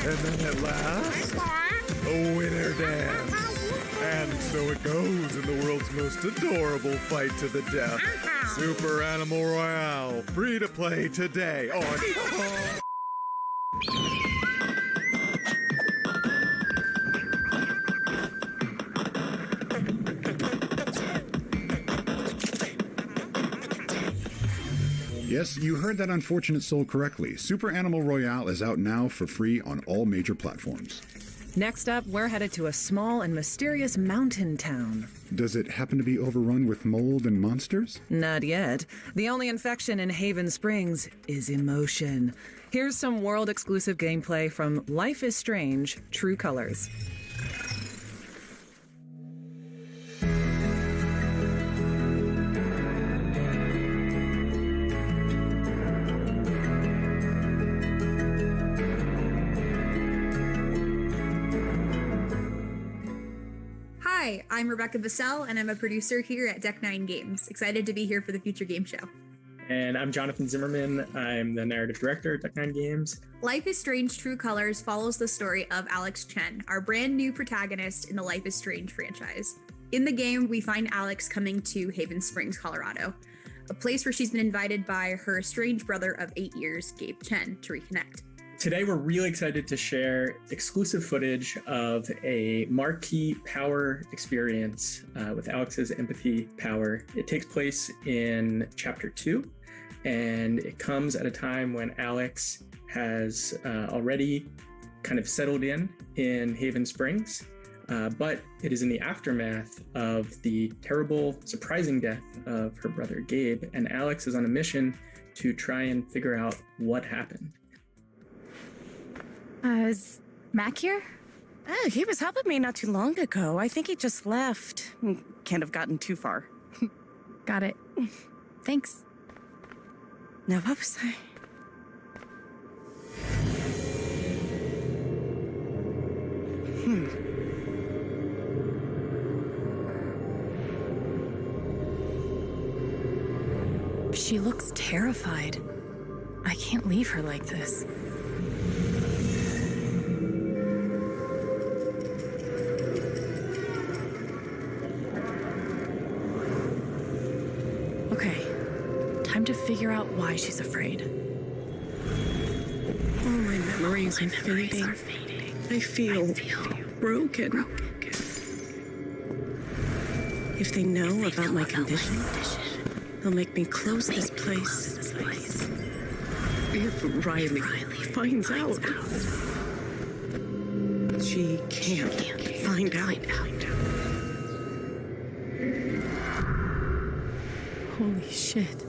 And then at last, a winner dance. And so it goes in the world's most adorable fight to the death. Super Animal Royale, free to play today on... Yes, you heard that unfortunate soul correctly. Super Animal Royale is out now for free on all major platforms. Next up, we're headed to a small and mysterious mountain town. Does it happen to be overrun with mold and monsters? Not yet. The only infection in Haven Springs is emotion. Here's some world-exclusive gameplay from Life is Strange: True Colors. Hi, I'm Rebecca Bissell, and I'm a producer here at Deck 9 Games. Excited to be here for the Future Game Show. And I'm Jonathan Zimmerman. I'm the narrative director at Deck 9 Games. Life is Strange: True Colors follows the story of Alex Chen, our brand new protagonist in the Life is Strange franchise. In the game, we find Alex coming to Haven Springs, Colorado, a place where she's been invited by her estranged brother of 8 years, Gabe Chen, to reconnect. Today, we're really excited to share exclusive footage of a marquee power experience with Alex's empathy power. It takes place in Chapter 2, and it comes at a time when Alex has already kind of settled in Haven Springs, but it is in the aftermath of the terrible, surprising death of her brother Gabe, and Alex is on a mission to try and figure out what happened. Is Mac here? Oh, he was helping me not too long ago. I think he just left. Can't have gotten too far. Got it. Thanks. Now, what was I? She looks terrified. I can't leave her like this. Okay, time to figure out why she's afraid. All my memories are fading. I feel broken. If they know about my condition, they'll make me close this place. If Riley finds out, she can't find out. Holy shit.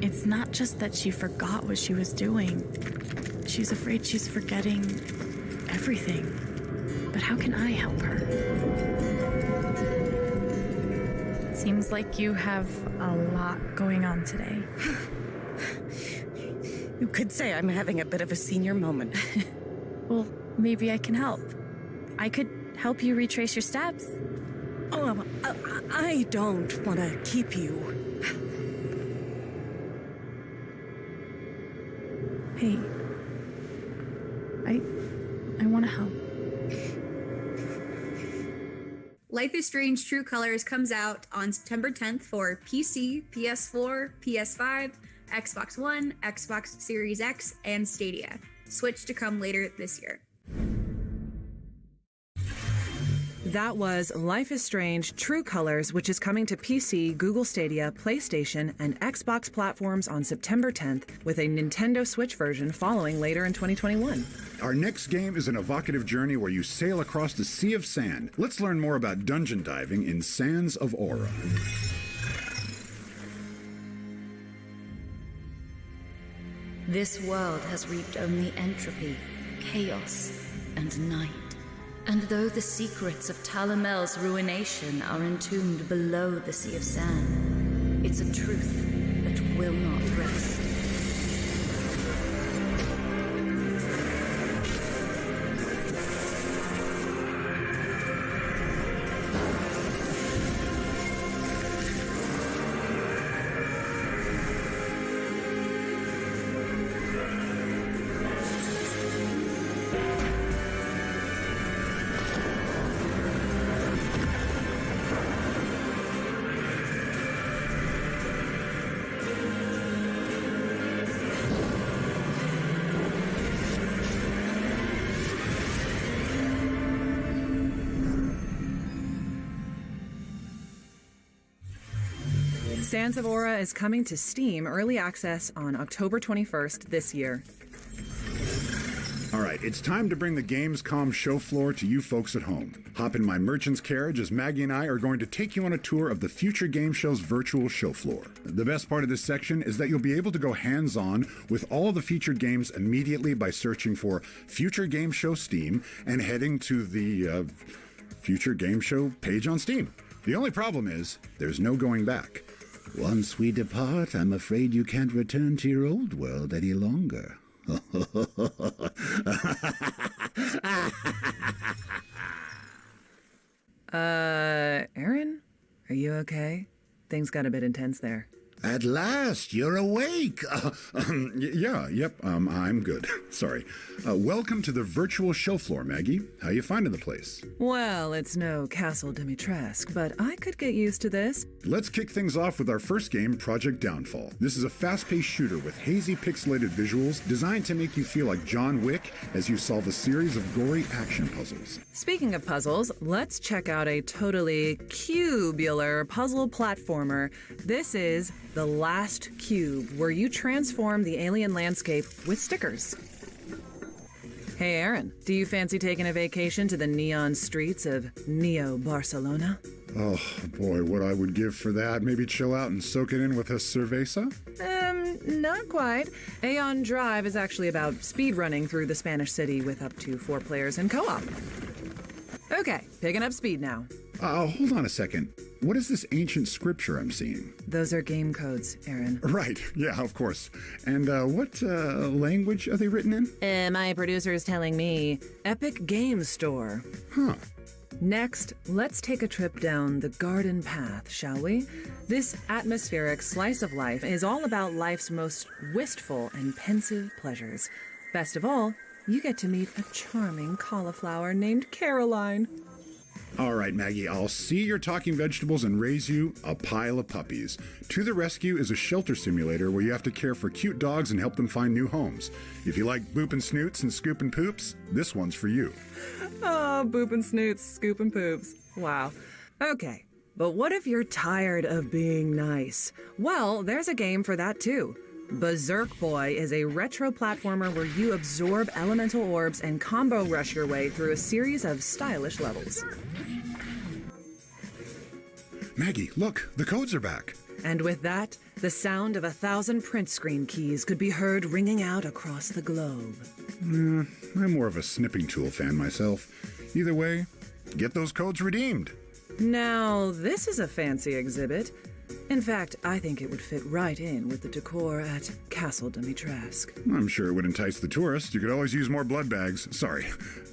It's not just that she forgot what she was doing. She's afraid she's forgetting everything. But how can I help her? Seems like you have a lot going on today. You could say I'm having a bit of a senior moment. Well, maybe I can help. I could help you retrace your steps. Oh, I don't want to keep you. Hey, I want to help. Life is Strange: True Colors comes out on September 10th for PC, PS4, PS5, Xbox One, Xbox Series X, and Stadia. Switch to come later this year. That was Life is Strange: True Colors, which is coming to PC, Google Stadia, PlayStation, and Xbox platforms on September 10th, with a Nintendo Switch version following later in 2021. Our next game is an evocative journey where you sail across the Sea of Sand. Let's learn more about dungeon diving in Sands of Aura. This world has reaped only entropy, chaos, and night. And though the secrets of Talamel's ruination are entombed below the Sea of Sand, it's a truth that will not rest. Sands of Aura is coming to Steam Early Access on October 21st this year. All right, it's time to bring the Gamescom show floor to you folks at home. Hop in my merchant's carriage as Maggie and I are going to take you on a tour of the Future Game Show's virtual show floor. The best part of this section is that you'll be able to go hands-on with all of the featured games immediately by searching for Future Game Show Steam and heading to the Future Game Show page on Steam. The only problem is there's no going back. Once we depart, I'm afraid you can't return to your old world any longer. Aaron? Are you okay? Things got a bit intense there. At last, you're awake. I'm good. Sorry. Welcome to the virtual show floor, Maggie. How you finding the place? Well, it's no Castle Dimitrescu, but I could get used to this. Let's kick things off with our first game, Project Downfall. This is a fast-paced shooter with hazy pixelated visuals designed to make you feel like John Wick as you solve a series of gory action puzzles. Speaking of puzzles, let's check out a totally cubular puzzle platformer. This is The Last Cube, where you transform the alien landscape with stickers. Hey Aaron, do you fancy taking a vacation to the neon streets of Neo Barcelona? Oh boy, what I would give for that. Maybe chill out and soak it in with a cerveza? Not quite. Aeon Drive is actually about speed running through the Spanish city with up to 4 players in co-op. Okay, picking up speed now. Hold on a second. What is this ancient scripture I'm seeing? Those are game codes, Aaron. Right, yeah, of course. And what language are they written in? My producer is telling me Epic Game Store. Huh. Next, let's take a trip down the garden path, shall we? This atmospheric slice of life is all about life's most wistful and pensive pleasures. Best of all, you get to meet a charming cauliflower named Caroline. All right, Maggie, I'll see your talking vegetables and raise you a pile of puppies. To the Rescue is a shelter simulator where you have to care for cute dogs and help them find new homes. If you like boopin' snoots and scoopin' poops, this one's for you. Oh, boopin' snoots, scoopin' poops. Wow. Okay, but what if you're tired of being nice? Well, there's a game for that too. Berserk Boy is a retro platformer where you absorb elemental orbs and combo rush your way through a series of stylish levels. Maggie, look, the codes are back. And with that, the sound of 1,000 print screen keys could be heard ringing out across the globe. I'm more of a snipping tool fan myself. Either way, get those codes redeemed. Now, this is a fancy exhibit. In fact, I think it would fit right in with the decor at Castle Dimitrescu. I'm sure it would entice the tourists. You could always use more blood bags. Sorry,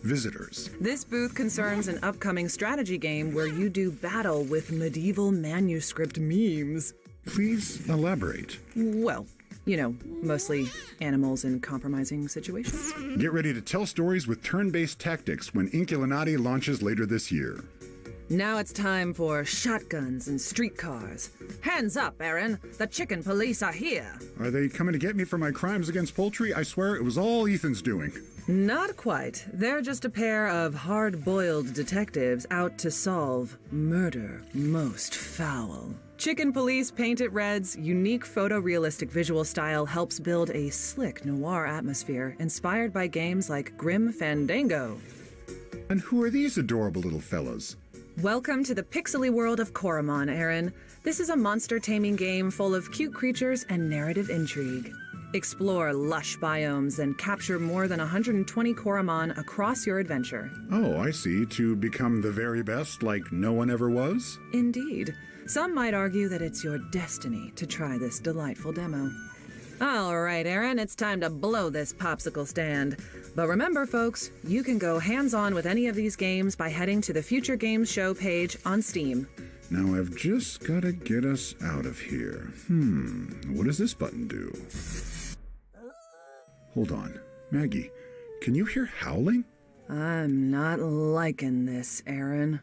visitors. This booth concerns an upcoming strategy game where you do battle with medieval manuscript memes. Please elaborate. Well, you know, mostly animals in compromising situations. Get ready to tell stories with turn-based tactics when Inculinati launches later this year. Now it's time for shotguns and streetcars. Hands up, Aaron. The chicken police are here. Are they coming to get me for my crimes against poultry? I swear it was all Ethan's doing. Not quite. They're just a pair of hard-boiled detectives out to solve murder most foul. Chicken Police Painted Red's unique photorealistic visual style helps build a slick noir atmosphere inspired by games like Grim Fandango. And who are these adorable little fellas? Welcome to the pixely world of Koromon, Aaron. This is a monster taming game full of cute creatures and narrative intrigue. Explore lush biomes and capture more than 120 Koromon across your adventure. Oh, I see. To become the very best like no one ever was? Indeed. Some might argue that it's your destiny to try this delightful demo. All right, Aaron, it's time to blow this popsicle stand. But remember, folks, you can go hands-on with any of these games by heading to the Future Games Show page on Steam. Now I've just got to get us out of here. What does this button do? Hold on. Maggie, can you hear howling? I'm not liking this, Aaron.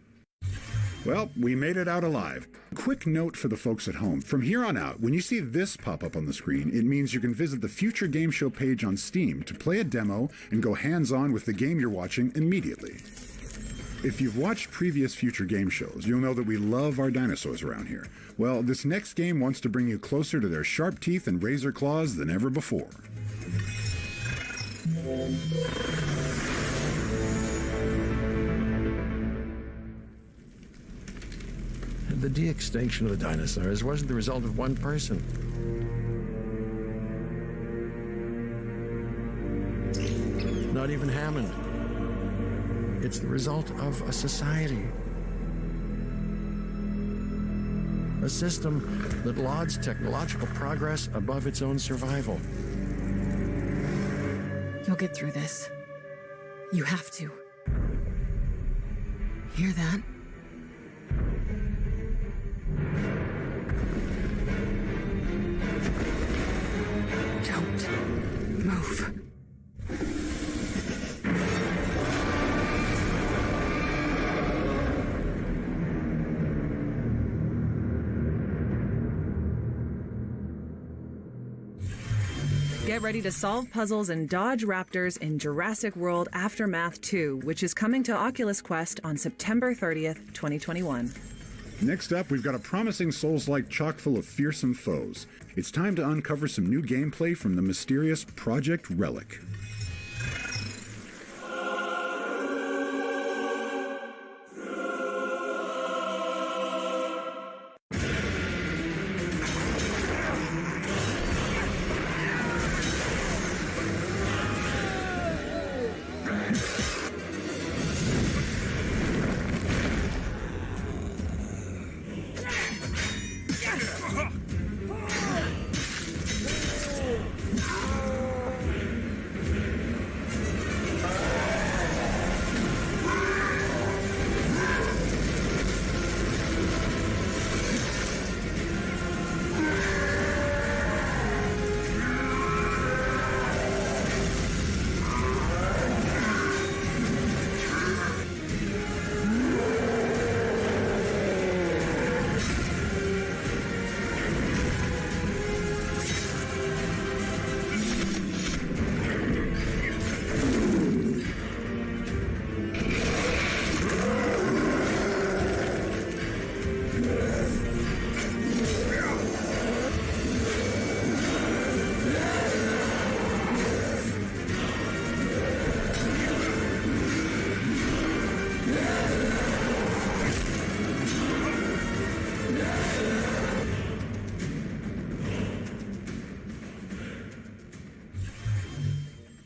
Well, we made it out alive. Quick note for the folks at home. From here on out, when you see this pop up on the screen, it means you can visit the Future Game Show page on Steam to play a demo and go hands-on with the game you're watching immediately. If you've watched previous future game shows, you'll know that we love our dinosaurs around here. Well, this next game wants to bring you closer to their sharp teeth and razor claws than ever before. The de-extinction of the dinosaurs wasn't the result of one person. Not even Hammond. It's the result of a society. A system that lauds technological progress above its own survival. You'll get through this. You have to. Hear that? Don't move. Get ready to solve puzzles and dodge raptors in Jurassic World Aftermath 2, which is coming to Oculus Quest on September 30th, 2021. Next up, we've got a promising Souls-like chock full of fearsome foes. It's time to uncover some new gameplay from the mysterious Project Relic.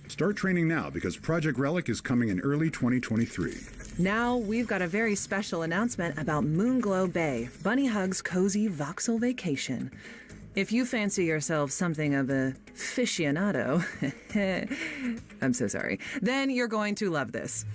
Start training now because Project Relic is coming in early 2023. Now we've got a very special announcement about Moonglow Bay, Bunny Hug's cozy voxel vacation. If you fancy yourself something of a aficionado, I'm so sorry, then you're going to love this.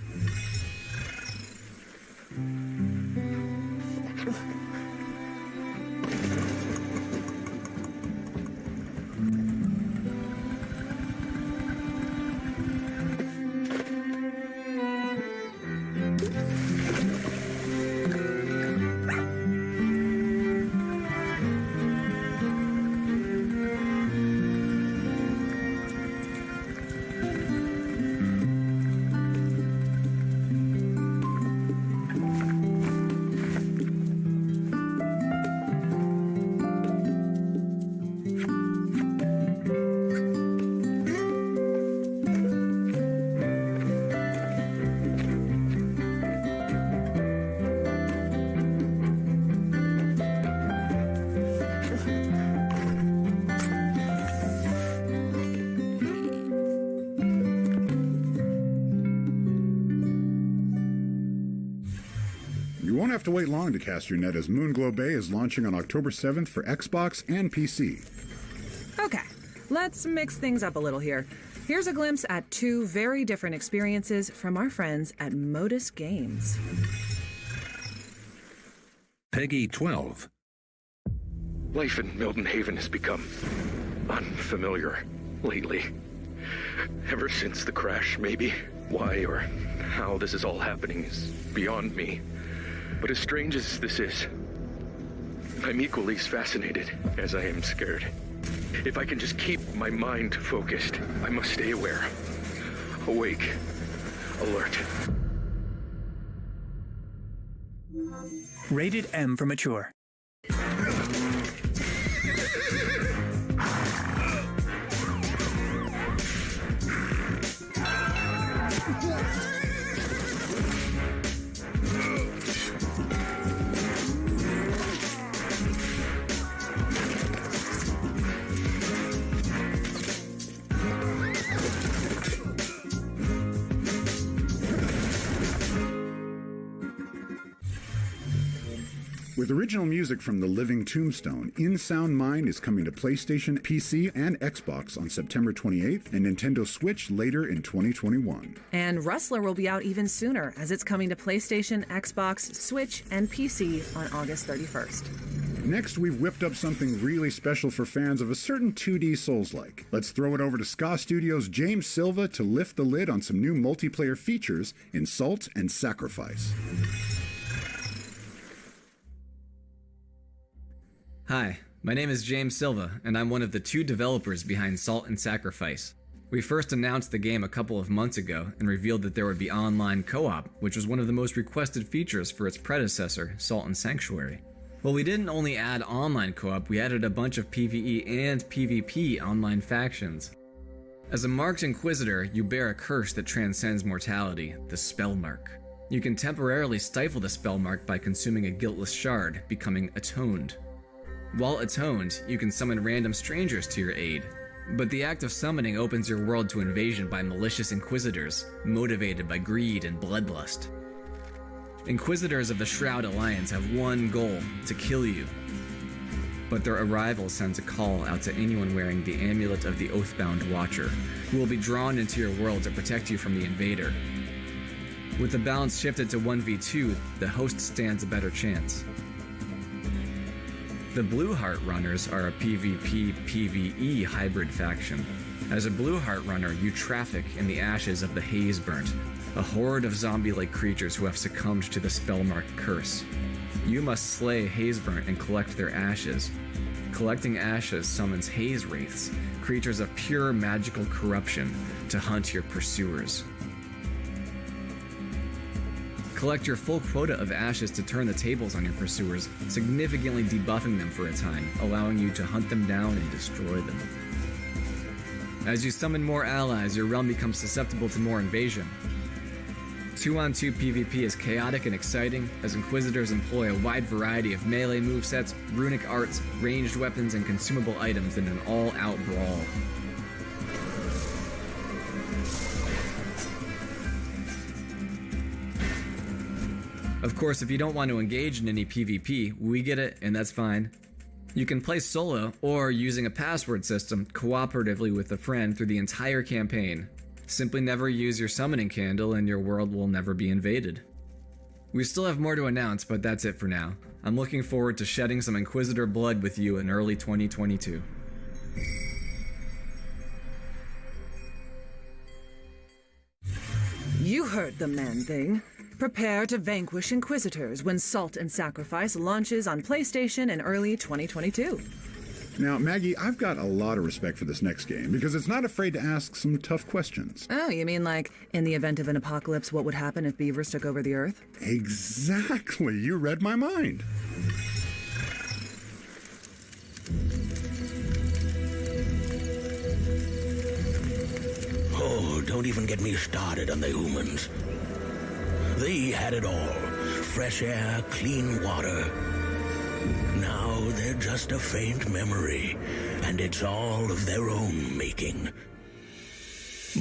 You won't have to wait long to cast your net as Moonglow Bay is launching on October 7th for Xbox and PC. Okay, let's mix things up a little here. Here's a glimpse at two very different experiences from our friends at Modus Games. Peggy 12. Life in Milton Haven has become unfamiliar lately. Ever since the crash, maybe. Why or how this is all happening is beyond me. But as strange as this is, I'm equally as fascinated as I am scared. If I can just keep my mind focused, I must stay aware, awake, alert. Rated M for mature. With original music from The Living Tombstone, In Sound Mind is coming to PlayStation, PC, and Xbox on September 28th, and Nintendo Switch later in 2021. And Rustler will be out even sooner, as it's coming to PlayStation, Xbox, Switch, and PC on August 31st. Next, we've whipped up something really special for fans of a certain 2D Souls-like. Let's throw it over to Ska Studios' James Silva to lift the lid on some new multiplayer features in Salt and Sacrifice. Hi, my name is James Silva, and I'm one of the 2 developers behind Salt and Sacrifice. We first announced the game a couple of months ago and revealed that there would be online co-op, which was one of the most requested features for its predecessor, Salt and Sanctuary. Well, we didn't only add online co-op, we added a bunch of PvE and PvP online factions. As a marked Inquisitor, you bear a curse that transcends mortality, the Spell Mark. You can temporarily stifle the Spell Mark by consuming a guiltless shard, becoming atoned. While atoned, you can summon random strangers to your aid, but the act of summoning opens your world to invasion by malicious Inquisitors, motivated by greed and bloodlust. Inquisitors of the Shroud Alliance have one goal: to kill you. But their arrival sends a call out to anyone wearing the Amulet of the Oathbound Watcher, who will be drawn into your world to protect you from the invader. With the balance shifted to 1v2, the host stands a better chance. The Blue Heart Runners are a PvP-PvE hybrid faction. As a Blue Heart Runner, you traffic in the ashes of the Hazeburnt, a horde of zombie-like creatures who have succumbed to the Spellmark curse. You must slay Hazeburnt and collect their ashes. Collecting ashes summons Haze Wraiths, creatures of pure magical corruption, to hunt your pursuers. Collect your full quota of ashes to turn the tables on your pursuers, significantly debuffing them for a time, allowing you to hunt them down and destroy them. As you summon more allies, your realm becomes susceptible to more invasion. 2-on-2 PvP is chaotic and exciting, as Inquisitors employ a wide variety of melee movesets, runic arts, ranged weapons, and consumable items in an all-out brawl. Of course, if you don't want to engage in any PvP, we get it, and that's fine. You can play solo, or using a password system, cooperatively with a friend through the entire campaign. Simply never use your summoning candle and your world will never be invaded. We still have more to announce, but that's it for now. I'm looking forward to shedding some Inquisitor blood with you in early 2022. You heard the man thing. Prepare to vanquish Inquisitors when Salt and Sacrifice launches on PlayStation in early 2022. Now, Maggie, I've got a lot of respect for this next game because it's not afraid to ask some tough questions. Oh, you mean like, in the event of an apocalypse, what would happen if beavers took over the Earth? Exactly. You read my mind. Oh, don't even get me started on the humans. They had it all. Fresh air, clean water. Now they're just a faint memory, and it's all of their own making.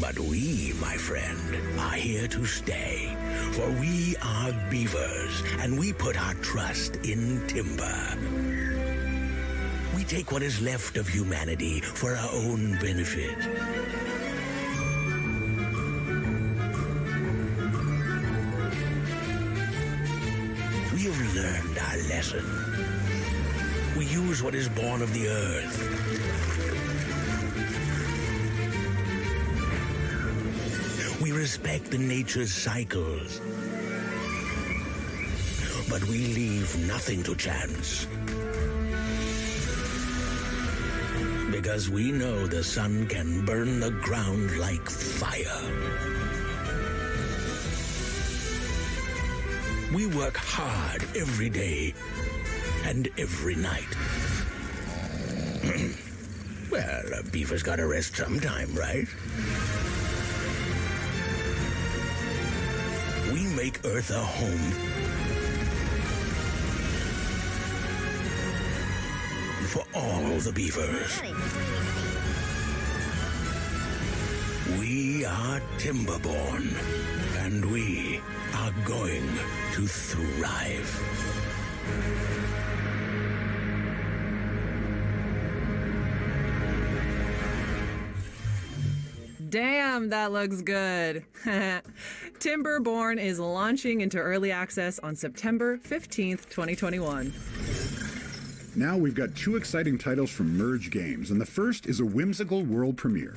But we, my friend, are here to stay, for we are beavers, and we put our trust in timber. We take what is left of humanity for our own benefit. We have learned our lesson. We use what is born of the earth. We respect nature's cycles. But we leave nothing to chance. Because we know the sun can burn the ground like fire. We work hard every day and every night. Well, a beaver's gotta rest sometime, right? We make Earth a home for all the beavers. We are Timberborn, and we are going to thrive. Damn, that looks good. Timberborn is launching into early access on September 15th, 2021. Now we've got 2 exciting titles from Merge Games, and the first is a whimsical world premiere.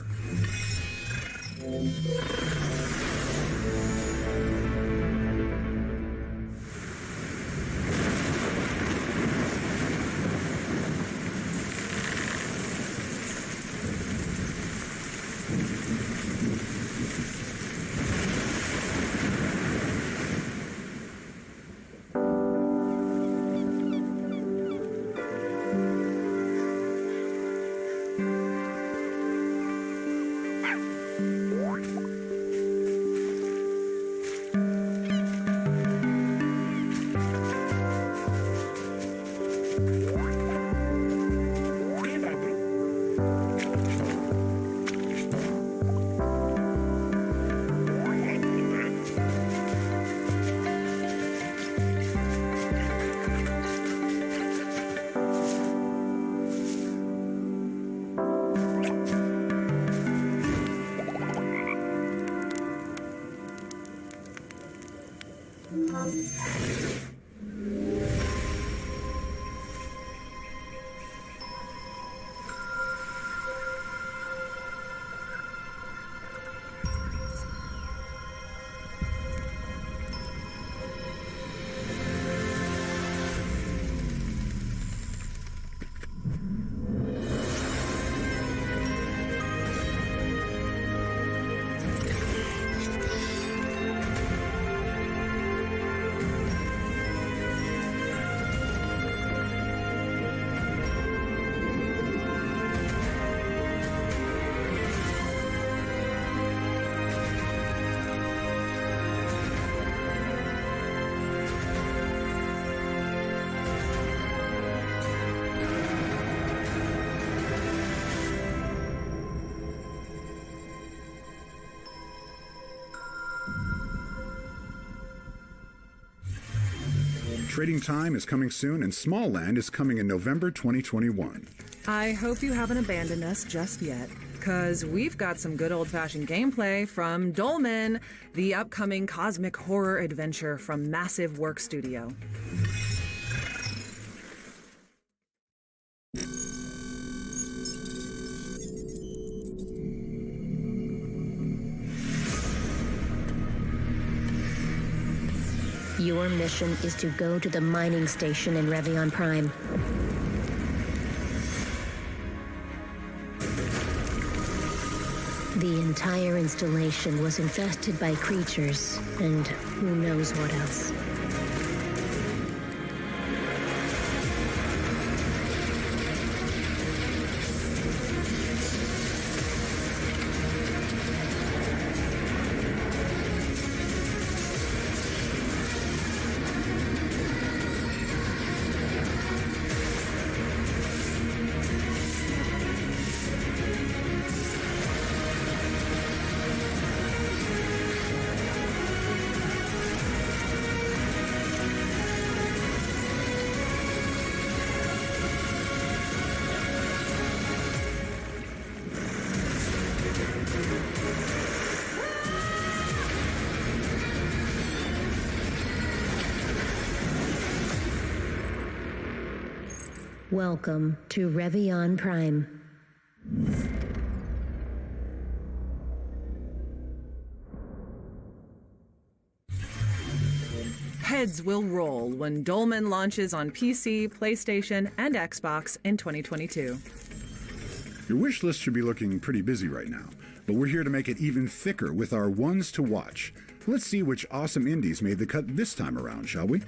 Trading Time is coming soon, and Small Land is coming in November 2021. I hope you haven't abandoned us just yet, because we've got some good old-fashioned gameplay from Dolmen, the upcoming cosmic horror adventure from Massive Work Studio. Your mission is to go to the mining station in Revion Prime. The entire installation was infested by creatures, and who knows what else. Welcome to Revion Prime. Heads will roll when Dolmen launches on PC, PlayStation, and Xbox in 2022. Your wish list should be looking pretty busy right now, but we're here to make it even thicker with our ones to watch. Let's see which awesome indies made the cut this time around, shall we?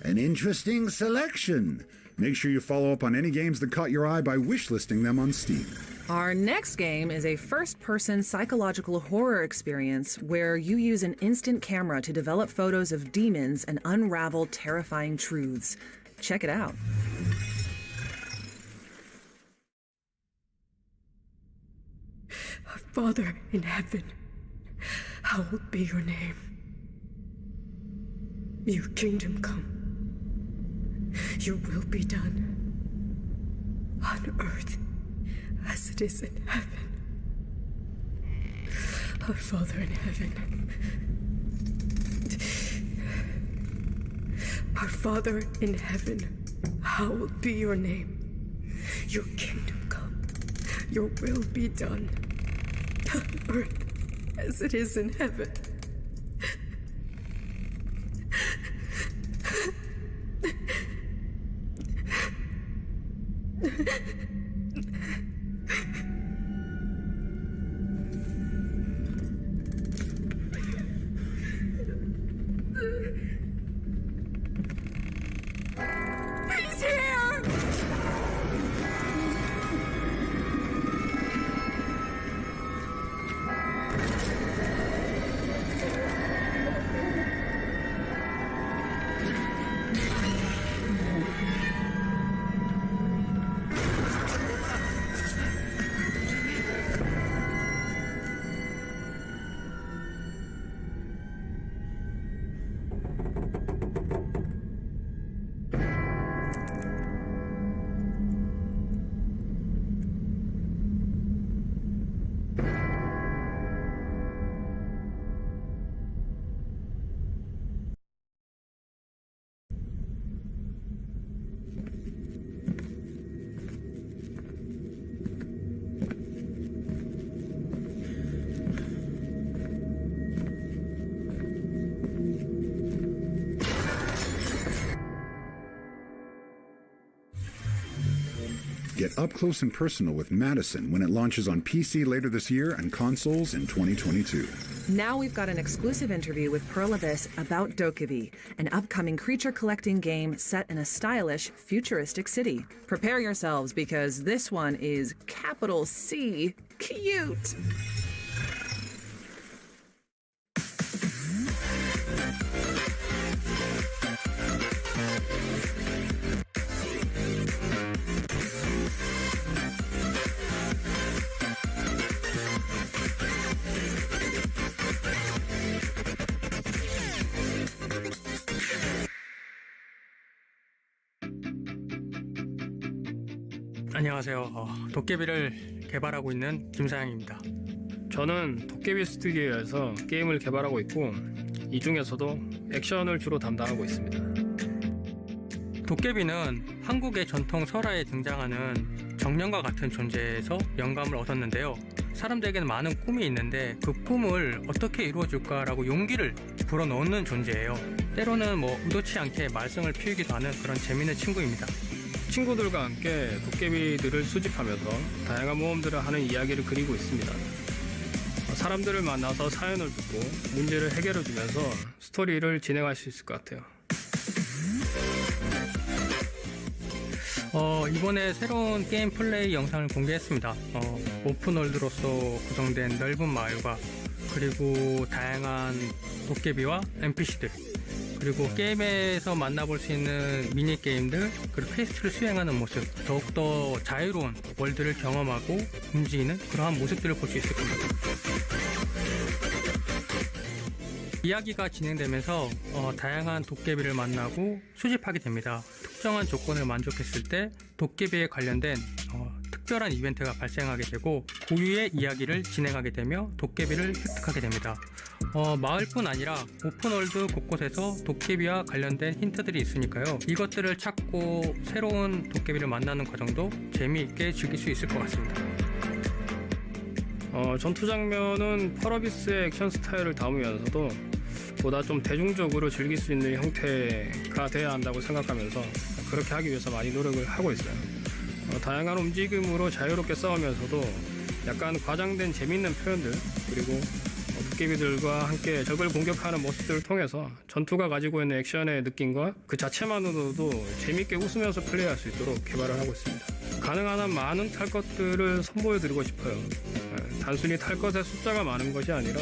An interesting selection. Make sure you follow up on any games that caught your eye by wishlisting them on Steam. Our next game is a first-person psychological horror experience where you use an instant camera to develop photos of demons and unravel terrifying truths. Check it out. Our Father in heaven, hallowed be your name. Your kingdom come. Your will be done on earth as it is in heaven. Our Father in heaven. Our Father in heaven, hallowed be your name. Your kingdom come. Your will be done on earth as it is in heaven. He's here! Get up close and personal with Madison when it launches on PC later this year and consoles in 2022. Now we've got an exclusive interview with Pearl Abyss about Dokkaebi, an upcoming creature collecting game set in a stylish, futuristic city. Prepare yourselves because this one is capital C cute. 안녕하세요. 도깨비를 개발하고 있는 김사양입니다. 저는 도깨비 스튜디오에서 게임을 개발하고 있고 이 중에서도 액션을 주로 담당하고 있습니다. 도깨비는 한국의 전통 설화에 등장하는 정령과 같은 존재에서 영감을 얻었는데요. 사람들에게는 많은 꿈이 있는데 그 꿈을 어떻게 이루어줄까라고 용기를 불어넣는 존재예요. 때로는 의도치 않게 말썽을 피우기도 하는 그런 재미있는 친구입니다. 친구들과 함께 도깨비들을 수집하면서 다양한 모험들을 하는 이야기를 그리고 있습니다. 사람들을 만나서 사연을 듣고 문제를 해결해주면서 스토리를 진행할 수 있을 것 같아요. 이번에 새로운 게임 플레이 영상을 공개했습니다. 오픈월드로서 구성된 넓은 마을과 그리고 다양한 도깨비와 NPC들 그리고 게임에서 만나볼 수 있는 미니게임들 그리고 퀘스트를 수행하는 모습 더욱더 자유로운 월드를 경험하고 움직이는 그러한 모습들을 볼 수 있을 겁니다. 이야기가 진행되면서 다양한 도깨비를 만나고 수집하게 됩니다. 특정한 조건을 만족했을 때 도깨비에 관련된 특별한 이벤트가 발생하게 되고 고유의 이야기를 진행하게 되며 도깨비를 획득하게 됩니다. 마을뿐 아니라 오픈월드 곳곳에서 도깨비와 관련된 힌트들이 있으니까요. 이것들을 찾고 새로운 도깨비를 만나는 과정도 재미있게 즐길 수 있을 것 같습니다. 전투 장면은 펄어비스의 액션 스타일을 담으면서도 보다 좀 대중적으로 즐길 수 있는 형태가 돼야 한다고 생각하면서 그렇게 하기 위해서 많이 노력을 하고 있어요. 다양한 움직임으로 자유롭게 싸우면서도 약간 과장된 재밌는 표현들 그리고 도깨비들과 함께 적을 공격하는 모습들을 통해서 전투가 가지고 있는 액션의 느낌과 그 자체만으로도 재밌게 웃으면서 플레이할 수 있도록 개발을 하고 있습니다. 가능한 한 많은 탈 것들을 선보여드리고 싶어요. 단순히 탈 것의 숫자가 많은 것이 아니라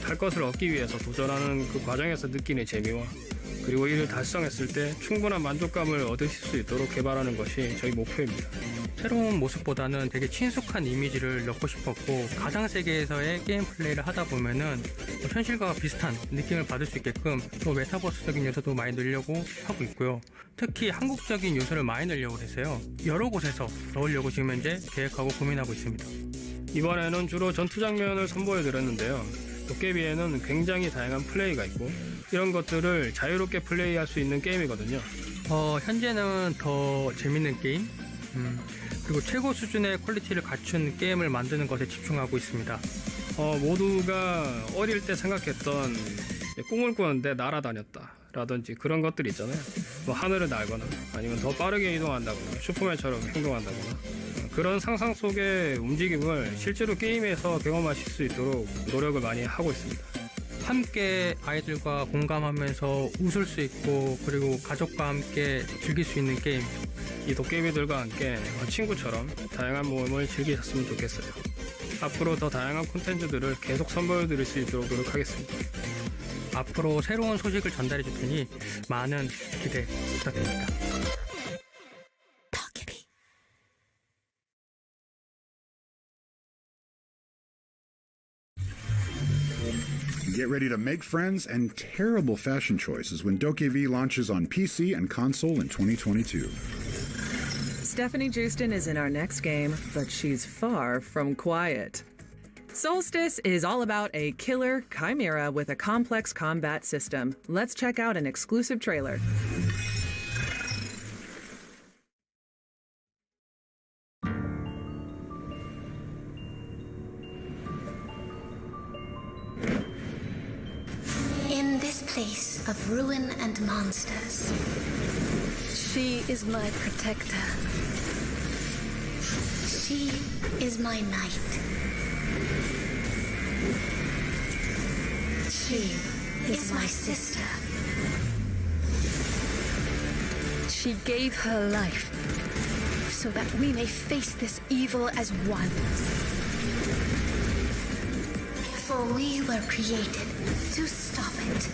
탈 것을 얻기 위해서 도전하는 그 과정에서 느끼는 재미와 그리고 이를 달성했을 때 충분한 만족감을 얻으실 수 있도록 개발하는 것이 저희 목표입니다. 새로운 모습보다는 되게 친숙한 이미지를 넣고 싶었고 가상 세계에서의 게임 플레이를 하다 보면은 현실과 비슷한 느낌을 받을 수 있게끔 또 메타버스적인 요소도 많이 넣으려고 하고 있고요. 특히 한국적인 요소를 많이 넣으려고 해서요. 여러 곳에서 넣으려고 지금 현재 계획하고 고민하고 있습니다. 이번에는 주로 전투 장면을 선보여드렸는데요. 도깨비에는 굉장히 다양한 플레이가 있고 이런 것들을 자유롭게 플레이할 수 있는 게임이거든요. 현재는 더 재밌는 게임 그리고 최고 수준의 퀄리티를 갖춘 게임을 만드는 것에 집중하고 있습니다. 모두가 어릴 때 생각했던 꿈을 꾸는데 날아다녔다 라든지 그런 것들 있잖아요. 하늘을 날거나 아니면 더 빠르게 이동한다거나 슈퍼맨처럼 행동한다거나 그런 상상 속의 움직임을 실제로 게임에서 경험하실 수 있도록 노력을 많이 하고 있습니다. 함께 아이들과 공감하면서 웃을 수 있고 그리고 가족과 함께 즐길 수 있는 게임 이 도깨비들과 함께 친구처럼 다양한 모험을 즐기셨으면 좋겠어요. 앞으로 더 다양한 콘텐츠들을 계속 선보여드릴 수 있도록 노력하겠습니다. 앞으로 새로운 소식을 전달해 줄 테니 많은 기대 부탁드립니다. Get ready to make friends and terrible fashion choices when DokeV launches on PC and console in 2022. Stephanie Justin is in our next game, but she's far from quiet. Solstice is all about a killer chimera with a complex combat system. Let's check out an exclusive trailer. In this place of ruin and monsters, She is my protector. she is my knight. She is my sister. She gave her life so that we may face this evil as one. For we were created to stop it.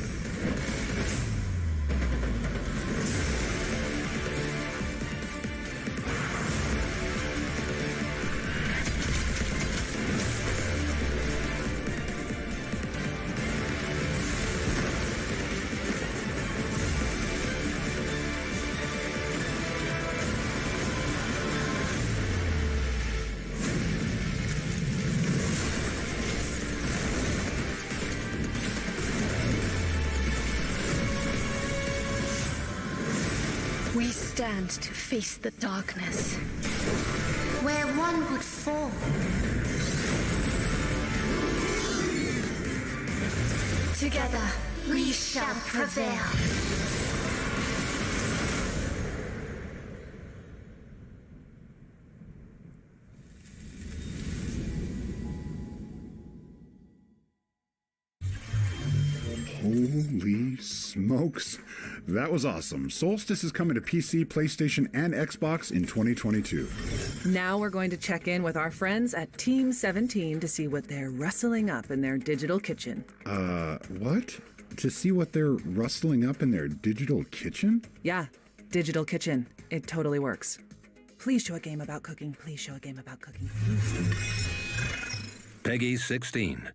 stand to face the darkness. Where one would fall. Together, we shall prevail. Holy smokes. That was awesome. Solstice is coming to PC, PlayStation, and Xbox in 2022. Now we're going to check in with our friends at Team 17 to see what they're rustling up in their digital kitchen. What? To see what they're rustling up in their digital kitchen? Yeah, digital kitchen. It totally works. Please show a game about cooking. Please show a game about cooking. Peggy 16.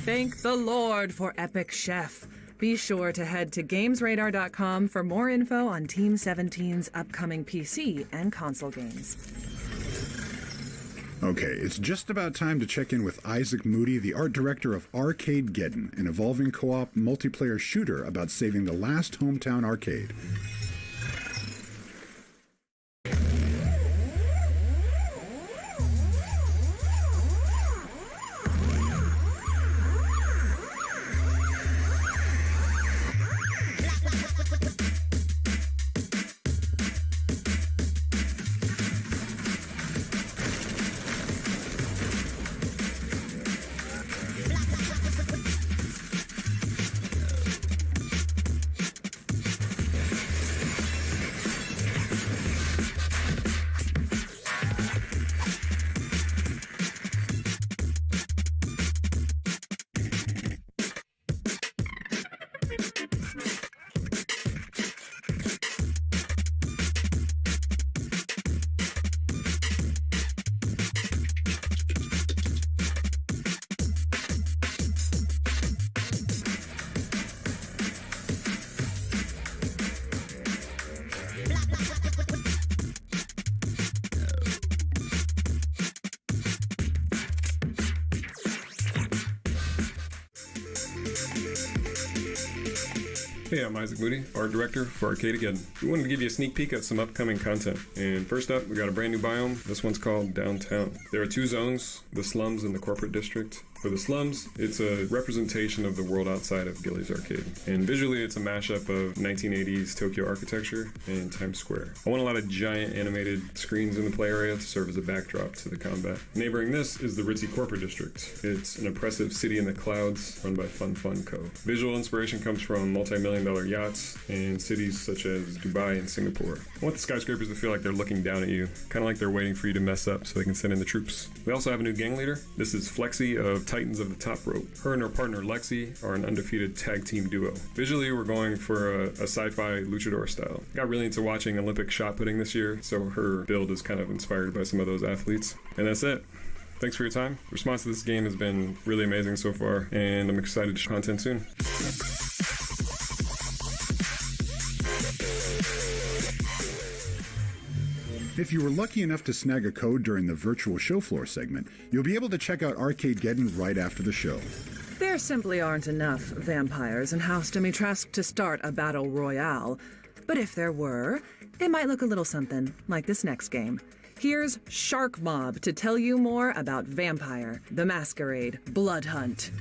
Thank the Lord for Epic Chef. Be sure to head to GamesRadar.com for more info on Team 17's upcoming PC and console games. Okay, it's just about time to check in with Isaac Moody, the art director of Arcadegeddon, an evolving co-op multiplayer shooter about saving the last hometown arcade. Hey, I'm Isaac Moody, art director for Arcade Again. We wanted to give you a sneak peek at some upcoming content. And first up, we got a brand new biome. This one's called Downtown. There are two zones, the slums and the corporate district. For the slums, it's a representation of the world outside of Gilly's Arcade. And visually, it's a mashup of 1980s Tokyo architecture and Times Square. I want a lot of giant animated screens in the play area to serve as a backdrop to the combat. Neighboring this is the ritzy corporate district. It's an oppressive city in the clouds run by Fun Co. Visual inspiration comes from multi-million-dollar yachts and cities such as Dubai and Singapore. I want the skyscrapers to feel like they're looking down at you, kind of like they're waiting for you to mess up so they can send in the troops. We also have a new gang leader. This is Flexi of Titans of the Top Rope. Her and her partner Lexi are an undefeated tag team duo. Visually, we're going for a sci-fi luchador style. Got really into watching Olympic shot putting this year, so her build is kind of inspired by some of those athletes. And that's it. Thanks for your time. Response to this game has been really amazing so far, and I'm excited to share content soon. If you were lucky enough to snag a code during the virtual show floor segment, you'll be able to check out Arcadegeddon right after the show. There simply aren't enough vampires in House Dimitrescu to start a battle royale. But if there were, it might look a little something like this next game. Here's Shark Mob to tell you more about Vampire: The Masquerade Blood Hunt.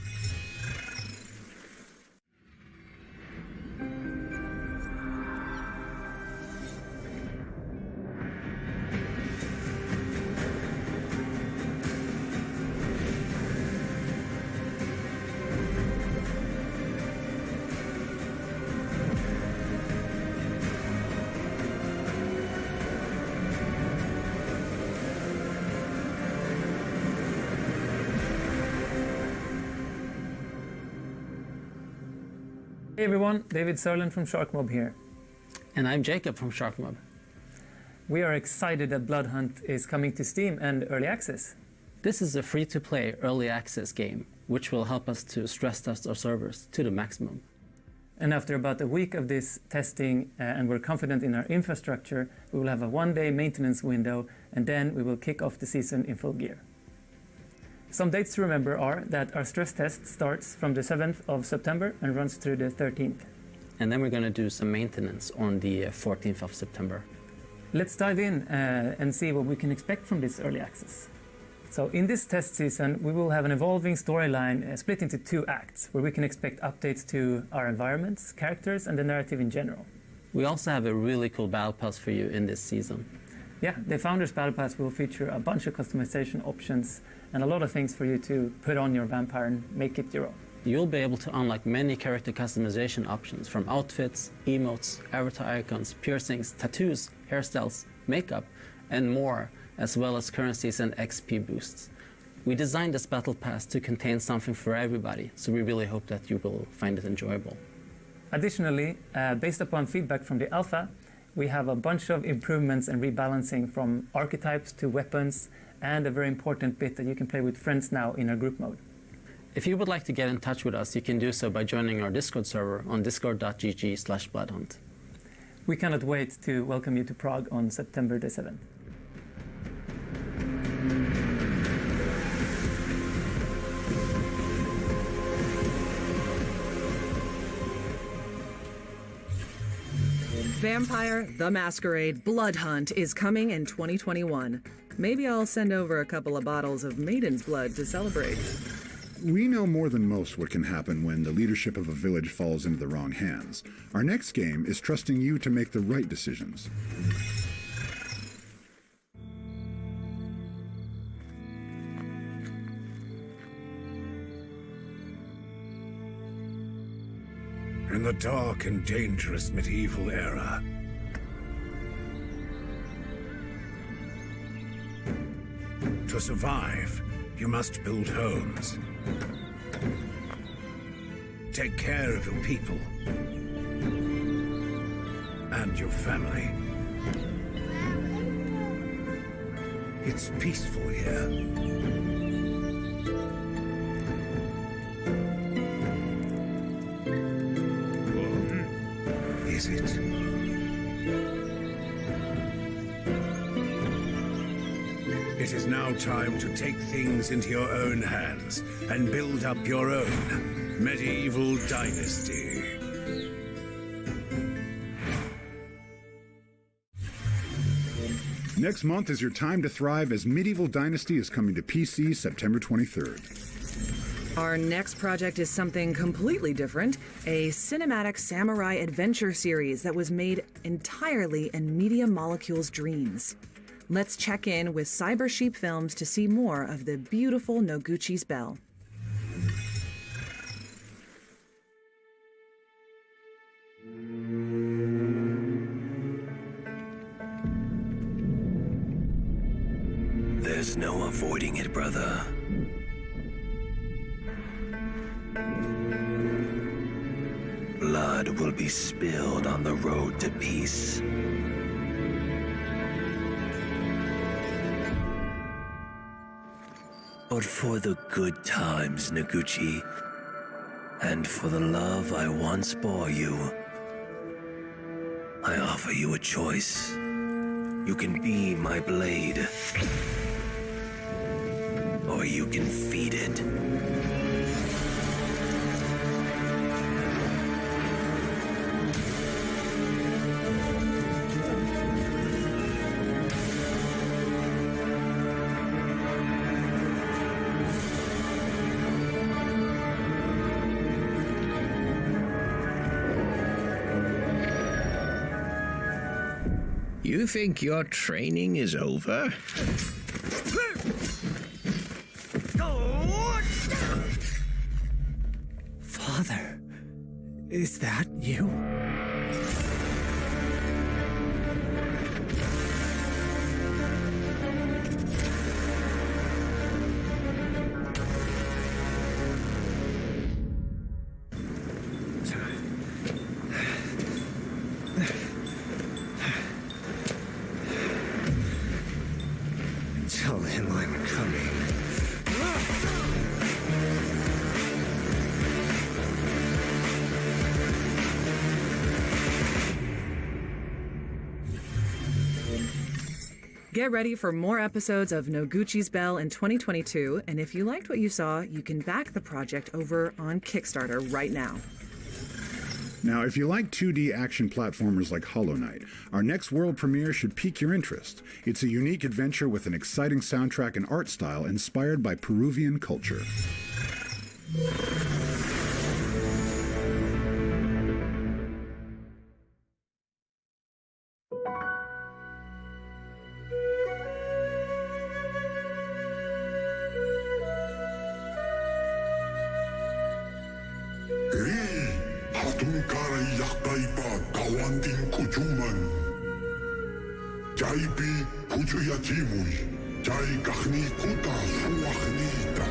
Hey everyone, David Serlin from Shark Mob here. And I'm Jacob from Shark Mob. We are excited that Blood Hunt is coming to Steam and Early Access. This is a free-to-play Early Access game, which will help us to stress test our servers to the maximum. And after about a week of this testing, and we're confident in our infrastructure, we will have a one-day maintenance window, and then we will kick off the season in full gear. Some dates to remember are that our stress test starts from the 7th of September and runs through the 13th. And then we're going to do some maintenance on the 14th of September. Let's dive in and see what we can expect from this early access. So in this test season, we will have an evolving storyline split into 2 acts, where we can expect updates to our environments, characters, and the narrative in general. We also have a really cool battle pass for you in this season. Yeah, the Founders Battle Pass will feature a bunch of customization options and a lot of things for you to put on your vampire and make it your own. You'll be able to unlock many character customization options, from outfits, emotes, avatar icons, piercings, tattoos, hairstyles, makeup, and more, as well as currencies and XP boosts. We designed this battle pass to contain something for everybody, so we really hope that you will find it enjoyable. Additionally, based upon feedback from the alpha, we have a bunch of improvements and rebalancing, from archetypes to weapons, and a very important bit that you can play with friends now in our group mode. If you would like to get in touch with us, you can do so by joining our Discord server on discord.gg/bloodhunt. We cannot wait to welcome you to Prague on September the 7th. Vampire: The Masquerade Blood Hunt is coming in 2021. Maybe I'll send over a couple of bottles of Maiden's Blood to celebrate. We know more than most what can happen when the leadership of a village falls into the wrong hands. Our next game is trusting you to make the right decisions. In the dark and dangerous medieval era, to survive, you must build homes. Take care of your people and your family. It's peaceful here. Is it? It is now time to take things into your own hands and build up your own medieval dynasty. Next month is your time to thrive as Medieval Dynasty is coming to PC September 23rd. Our next project is something completely different, a cinematic samurai adventure series that was made entirely in Media Molecule's dreams. Let's check in with Cyber Sheep Films to see more of the beautiful Noguchi's Bell. There's no avoiding it, brother. Blood will be spilled on the road to peace. But for the good times, Noguchi, and for the love I once bore you, I offer you a choice. You can be my blade, or you can feed it. You think your training is over? Father, is that you? Tell him I'm coming. Get ready for more episodes of Noguchi's Bell in 2022, and if you liked what you saw, you can back the project over on Kickstarter right now. Now, if you like 2D action platformers like Hollow Knight, our next world premiere should pique your interest. It's a unique adventure with an exciting soundtrack and art style inspired by Peruvian culture. Jaipi pujuya jimui, jai gachni kuta suachnita.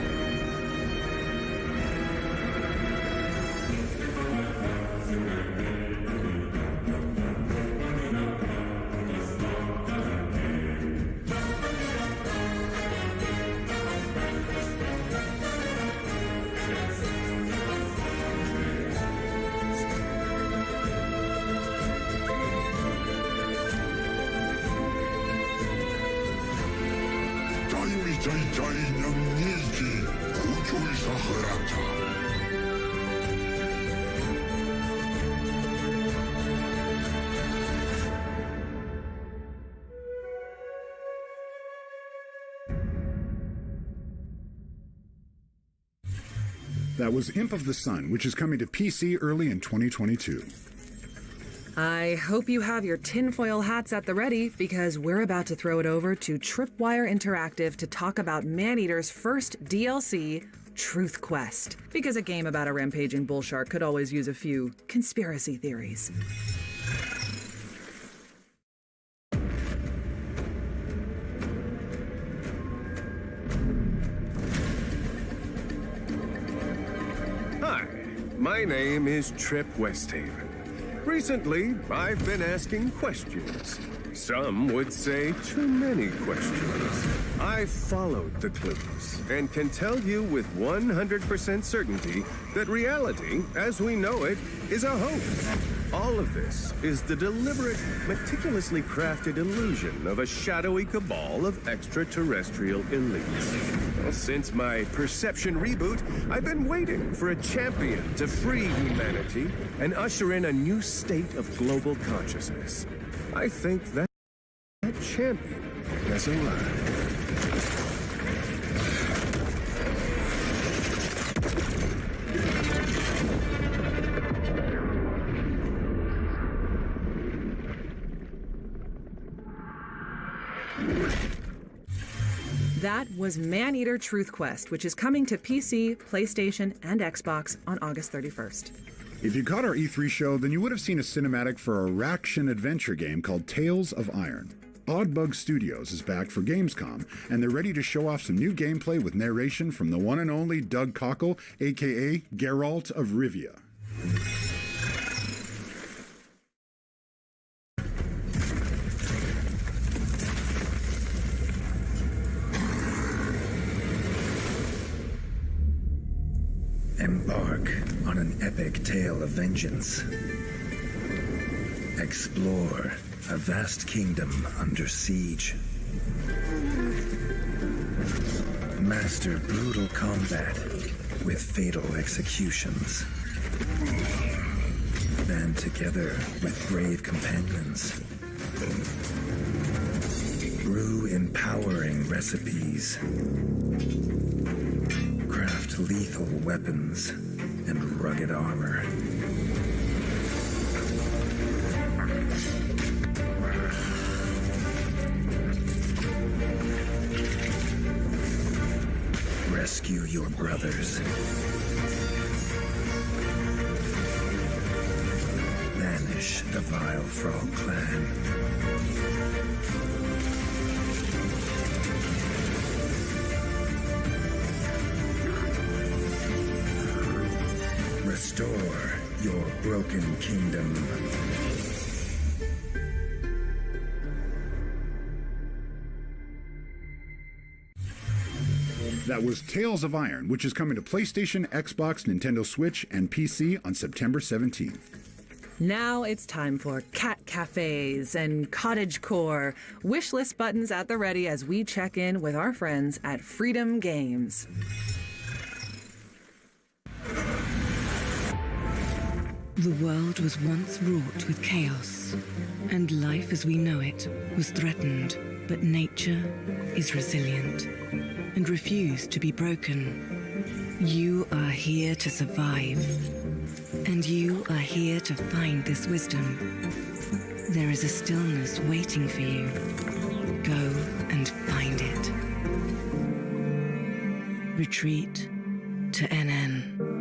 That was Imp of the Sun, which is coming to PC early in 2022. I hope you have your tinfoil hats at the ready, because we're about to throw it over to Tripwire Interactive to talk about Maneater's first DLC, Truth Quest. Because a game about a rampaging bull shark could always use a few conspiracy theories. Hi, my name is Trip Westhaven. Recently, I've been asking questions. Some would say too many questions. I followed the clues and can tell you with 100% certainty that reality, as we know it, is a hoax. All of this is the deliberate, meticulously crafted illusion of a shadowy cabal of extraterrestrial elites. Well, since my perception reboot, I've been waiting for a champion to free humanity and usher in a new state of global consciousness. I think that champion has arrived. That was Maneater Truth Quest, which is coming to PC, PlayStation, and Xbox on August 31st. If you caught our E3 show, then you would have seen a cinematic for a action adventure game called Tales of Iron. Oddbug Studios is back for Gamescom, and they're ready to show off some new gameplay with narration from the one and only Doug Cockle, aka Geralt of Rivia. Embark on an epic tale of vengeance. Explore a vast kingdom under siege. Master brutal combat with fatal executions. Band together with brave companions. Brew empowering recipes. Craft lethal weapons and rugged armor. Rescue your brothers. Banish the vile Frog clan. Restore your broken kingdom. That was Tales of Iron, which is coming to PlayStation, Xbox, Nintendo Switch, and PC on September 17th. Now it's time for cat cafes and cottagecore. Wishlist buttons at the ready as we check in with our friends at Freedom Games. The world was once wrought with chaos, and life as we know it was threatened. But nature is resilient and refused to be broken. You are here to survive, and you are here to find this wisdom. There is a stillness waiting for you. Go and find it. Retreat to NN.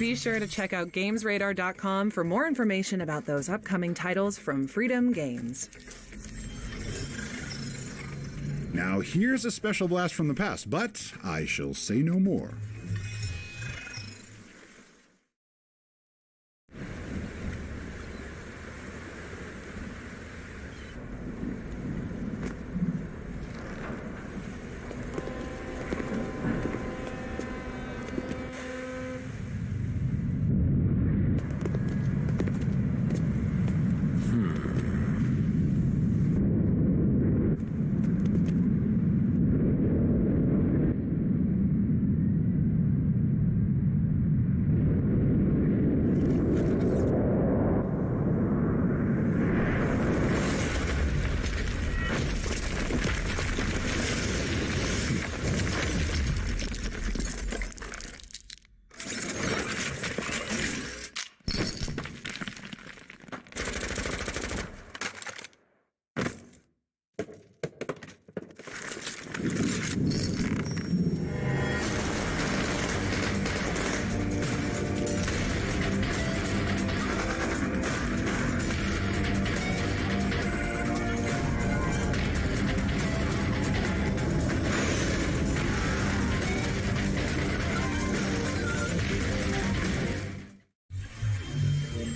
Be sure to check out GamesRadar.com for more information about those upcoming titles from Freedom Games. Now here's a special blast from the past, but I shall say no more.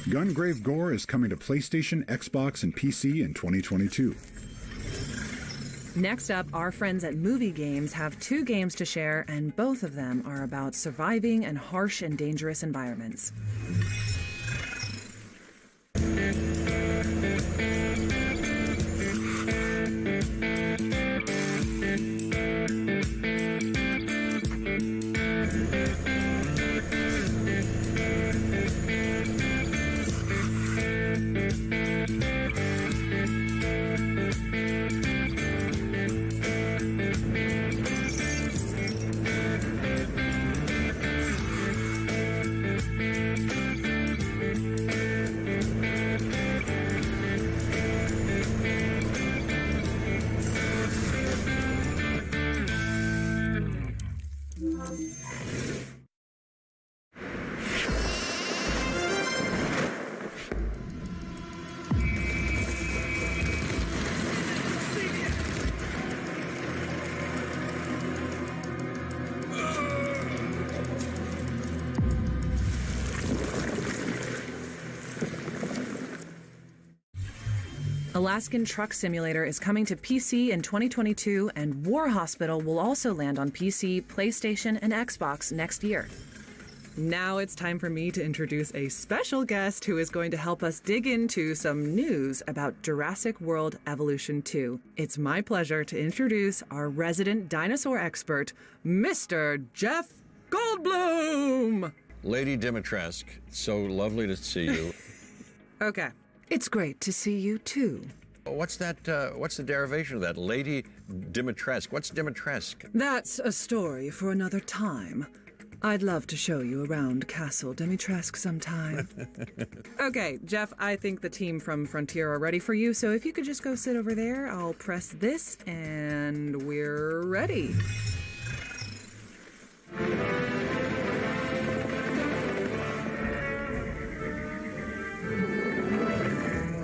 Gungrave Gore is coming to PlayStation, Xbox, and PC in 2022. Next up, our friends at Movie Games have 2 games to share, and both of them are about surviving in harsh and dangerous environments. Alaskan Truck Simulator is coming to PC in 2022, and War Hospital will also land on PC, PlayStation, and Xbox next year. Now it's time for me to introduce a special guest who is going to help us dig into some news about Jurassic World Evolution 2. It's my pleasure to introduce our resident dinosaur expert, Mr. Jeff Goldblum! Lady Dimitrescu, so lovely to see you. Okay. It's great to see you, too. What's that, what's the derivation of that? Lady Dimitrescu. What's Dimitrescu? That's a story for another time. I'd love to show you around Castle Dimitrescu sometime. Okay, Jeff, I think the team from Frontier are ready for you, so if you could just go sit over there, I'll press this, and we're ready.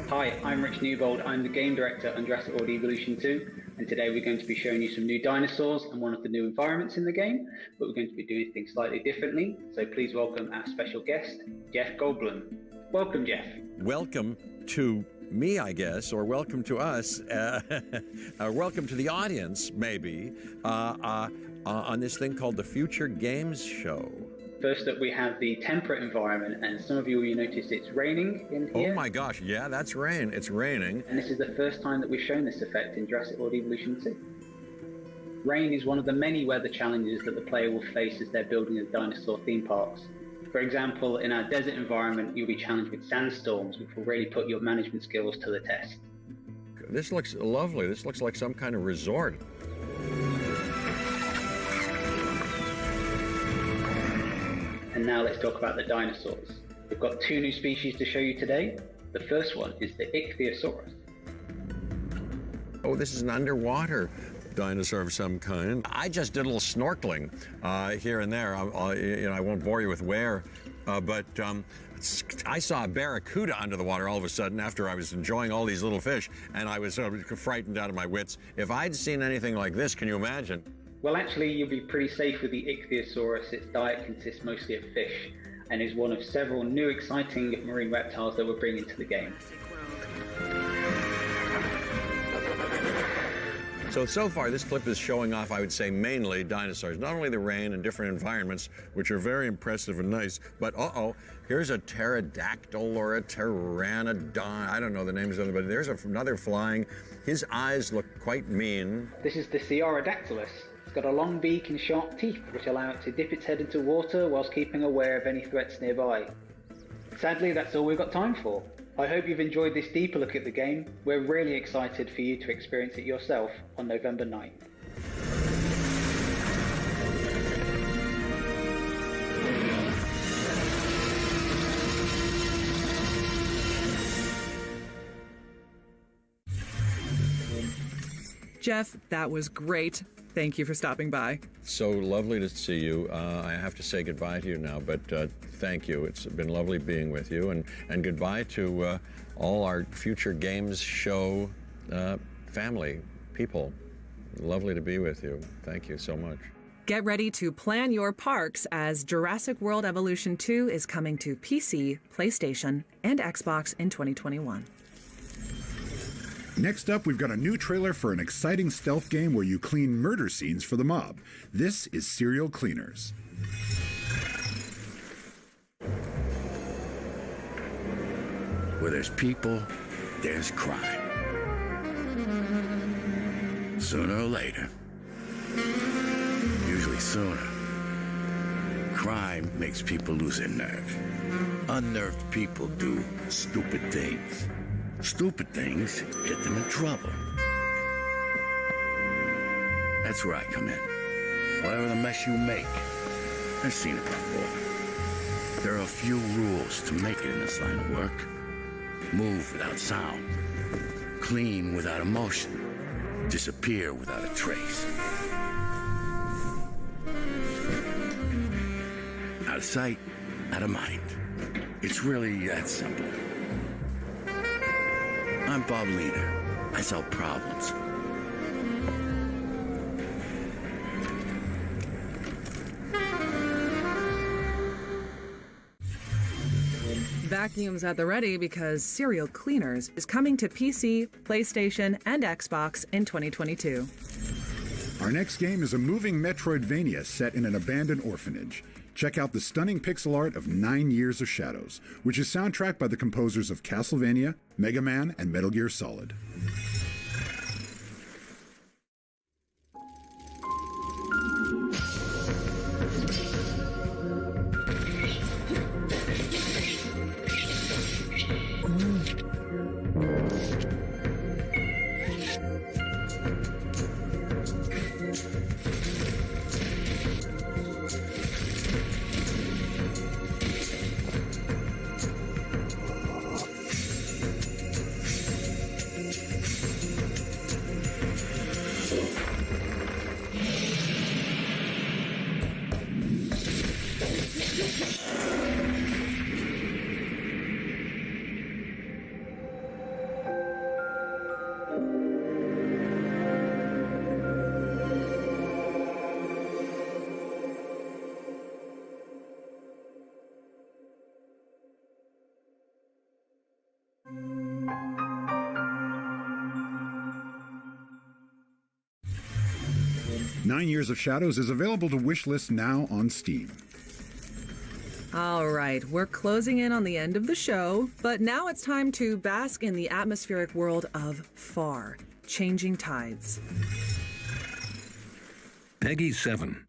Hi, I'm Rich Newbold. I'm the game director on Jurassic World Evolution 2, and today we're going to be showing you some new dinosaurs and one of the new environments in the game, but we're going to be doing things slightly differently. So please welcome our special guest, Jeff Goldblum. Welcome, Jeff. Welcome to me, I guess, or welcome to us. Welcome to the audience, maybe, on this thing called the Future Games Show. First up, we have the temperate environment, and some of you will notice it's raining in here. Oh my gosh, yeah, that's rain. It's raining. And this is the first time that we've shown this effect in Jurassic World Evolution 2. Rain is one of the many weather challenges that the player will face as they're building the dinosaur theme parks. For example, in our desert environment, you'll be challenged with sandstorms, which will really put your management skills to the test. This looks lovely. This looks like some kind of resort. And now let's talk about the dinosaurs. We've got 2 new species to show you today. The first one is the Ichthyosaurus. Oh, this is an underwater dinosaur of some kind. I just did a little snorkeling here and there. I won't bore you with where I saw a barracuda under the water all of a sudden after I was enjoying all these little fish, and I was frightened out of my wits. If I'd seen anything like this, can you imagine? Well, actually, you'll be pretty safe with the ichthyosaurus. Its diet consists mostly of fish and is one of several new exciting marine reptiles that we're bringing to the game. So far, this clip is showing off, I would say, mainly dinosaurs. Not only the rain and different environments, which are very impressive and nice, but here's a pterodactyl or a pteranodon. I don't know the names of them, but there's another flying. His eyes look quite mean. This is the Sciurodactylus. It's got a long beak and sharp teeth, which allow it to dip its head into water whilst keeping aware of any threats nearby. Sadly, that's all we've got time for. I hope you've enjoyed this deeper look at the game. We're really excited for you to experience it yourself on November 9th. Jeff, that was great. Thank you for stopping by. So lovely to see you. I have to say goodbye to you now, but thank you. It's been lovely being with you, and goodbye to all our future games show family, people. Lovely to be with you. Thank you so much. Get ready to plan your parks as Jurassic World Evolution 2 is coming to PC, PlayStation, and Xbox in 2021. Next up, we've got a new trailer for an exciting stealth game where you clean murder scenes for the mob. This is Serial Cleaners. Where there's people, there's crime. Sooner or later. Usually sooner. Crime makes people lose their nerve. Unnerved people do stupid things. Stupid things get them in trouble. That's where I come in. Whatever the mess you make, I've seen it before. There are a few rules to make it in this line of work. Move without sound. Clean without emotion. Disappear without a trace. Out of sight, out of mind. It's really that simple. I'm Bob Leader. I solve problems. Vacuums at the ready because Serial Cleaners is coming to PC, PlayStation, and Xbox in 2022. Our next game is a moving Metroidvania set in an abandoned orphanage. Check out the stunning pixel art of 9 Years of Shadows, which is soundtracked by the composers of Castlevania, Mega Man, and Metal Gear Solid. Nine Years of Shadows is available to wishlist now on Steam. All right, we're closing in on the end of the show, but now it's time to bask in the atmospheric world of Far, Changing Tides. Peggy 7.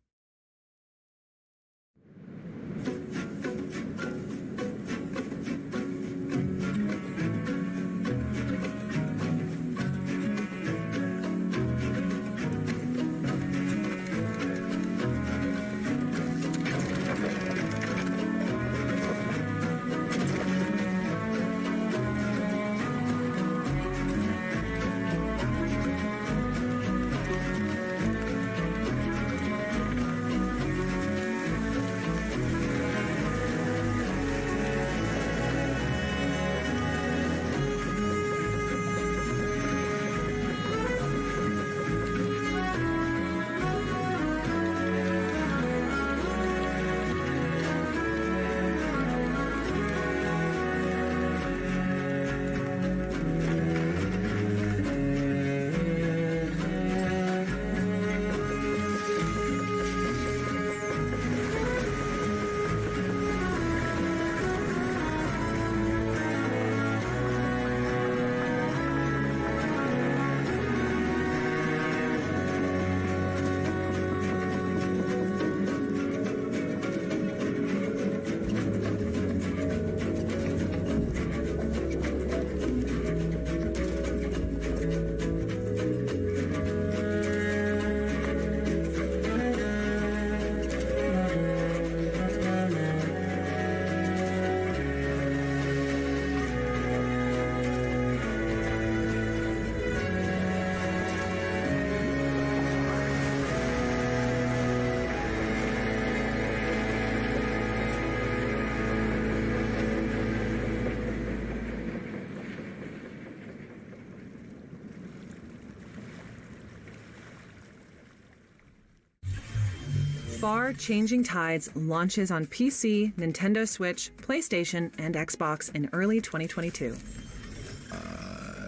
far, Changing Tides launches on PC, Nintendo Switch, PlayStation, and Xbox in early 2022.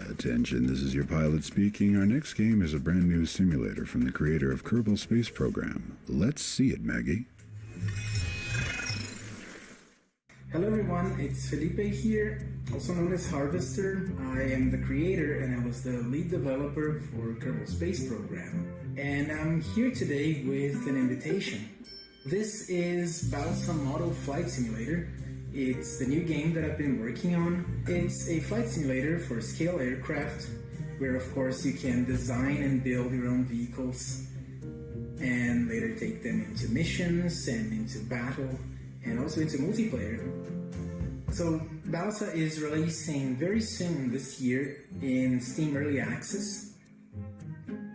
Attention, this is your pilot speaking. Our next game is a brand new simulator from the creator of Kerbal Space Program. Let's see it, Maggie. Hello everyone, it's Felipe here, also known as Harvester. I am the creator and I was the lead developer for Kerbal Space Program. And I'm here today with an invitation. This is Balsa Model Flight Simulator. It's the new game that I've been working on. It's a flight simulator for scale aircraft, where of course you can design and build your own vehicles and later take them into missions and into battle and also into multiplayer. So Balsa is releasing very soon this year in Steam Early Access.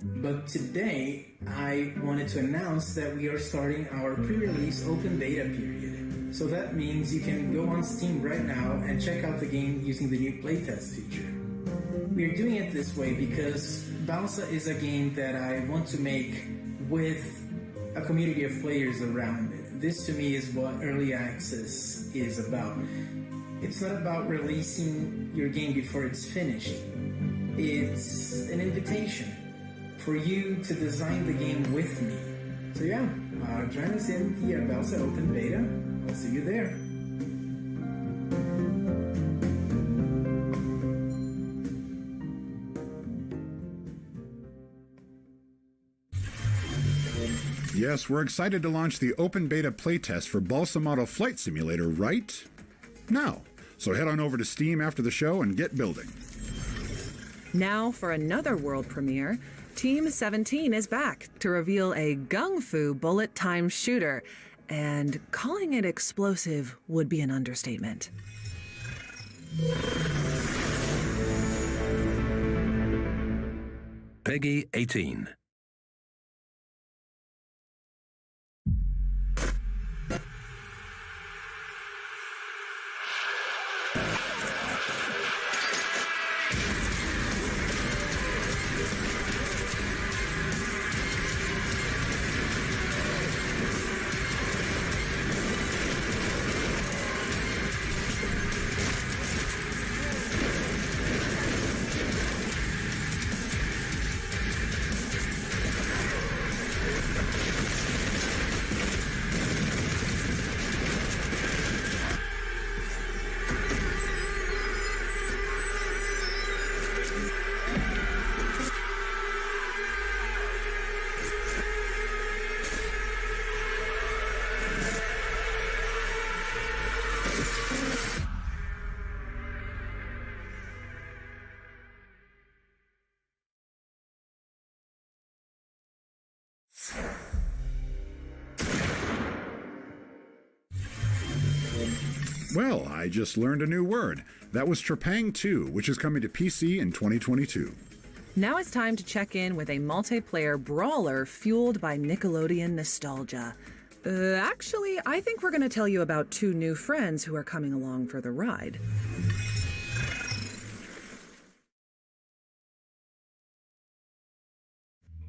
But today I wanted to announce that we are starting our pre-release open beta period. So that means you can go on Steam right now and check out the game using the new playtest feature. We are doing it this way because Balsa is a game that I want to make with a community of players around it. This to me is what early access is about. It's not about releasing your game before it's finished. It's an invitation for you to design the game with me. So yeah, join us in the Balsa Open Beta. I'll see you there. Yes, we're excited to launch the open beta playtest for Balsa Model Flight Simulator right now. So head on over to Steam after the show and get building. Now for another world premiere, Team 17 is back to reveal a gung fu bullet time shooter, and calling it explosive would be an understatement. Peggy 18. Well, I just learned a new word. That was Trepang 2, which is coming to PC in 2022. Now it's time to check in with a multiplayer brawler fueled by Nickelodeon nostalgia. Actually, I think we're going to tell you about two new friends who are coming along for the ride.